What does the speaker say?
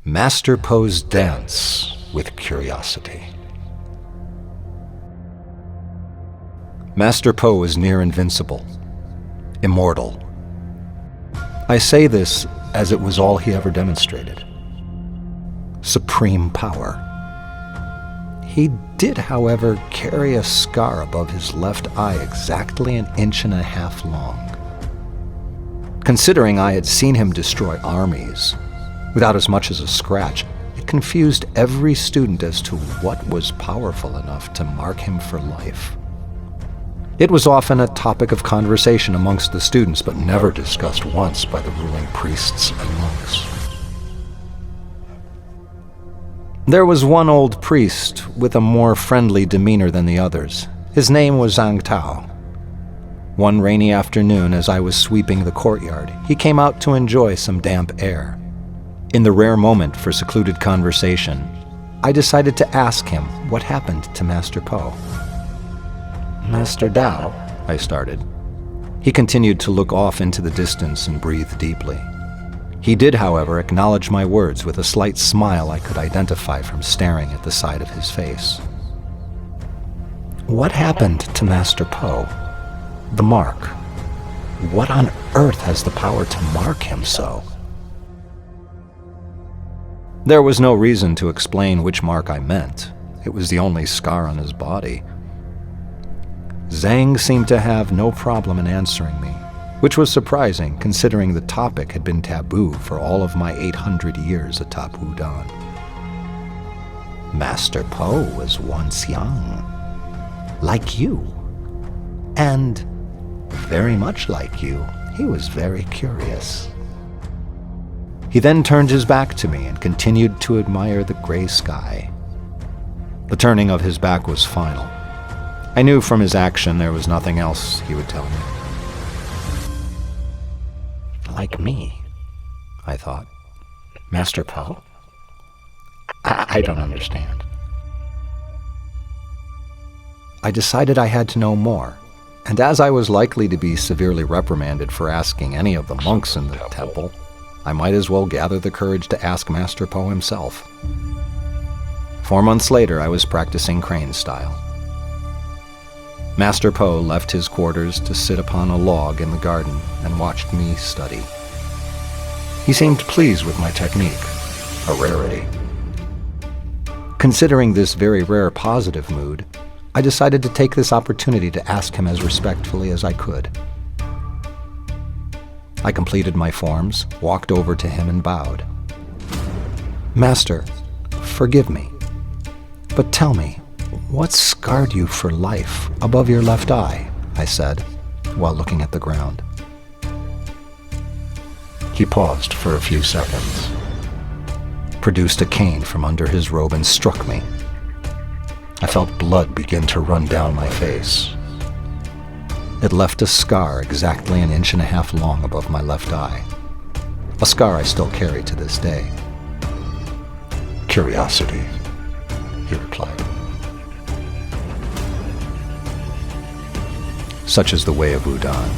Master Po's dance with curiosity. Master Po is near invincible, immortal. I say this as it was all he ever demonstrated. Supreme power. He did, however, carry a scar above his left eye exactly 1.5 inches long. Considering I had seen him destroy armies without as much as a scratch, it confused every student as to what was powerful enough to mark him for life. It was often a topic of conversation amongst the students, but never discussed once by the ruling priests and monks. There was one old priest with a more friendly demeanor than the others. His name was Zhang Tao. One rainy afternoon, as I was sweeping the courtyard, he came out to enjoy some damp air. In the rare moment for secluded conversation, I decided to ask him what happened to Master Po. "Master Tao," I started. He continued to look off into the distance and breathe deeply. He did, however, acknowledge my words with a slight smile I could identify from staring at the side of his face. "What happened to Master Po? The mark. What on earth has the power to mark him so?" There was no reason to explain which mark I meant. It was the only scar on his body. Zhang seemed to have no problem in answering me, which was surprising considering the topic had been taboo for all of my 800 years atop Wudan. "Master Po was once young, like you, and very much like you, he was very curious." He then turned his back to me and continued to admire the gray sky. The turning of his back was final. I knew from his action there was nothing else he would tell me. "Like me," I thought. "Master Po? I don't understand." I decided I had to know more, and as I was likely to be severely reprimanded for asking any of the monks in the temple, I might as well gather the courage to ask Master Po himself. 4 months later, I was practicing crane style. Master Po left his quarters to sit upon a log in the garden and watched me study. He seemed pleased with my technique, a rarity. Considering this very rare positive mood, I decided to take this opportunity to ask him as respectfully as I could. I completed my forms, walked over to him and bowed. "Master, forgive me, but tell me, what scarred you for life above your left eye?" I said, while looking at the ground. He paused for a few seconds, produced a cane from under his robe and struck me. I felt blood begin to run down my face. It left a scar exactly 1.5 inches long above my left eye, a scar I still carry to this day. "Curiosity," he replied. Such is the way of Wudan.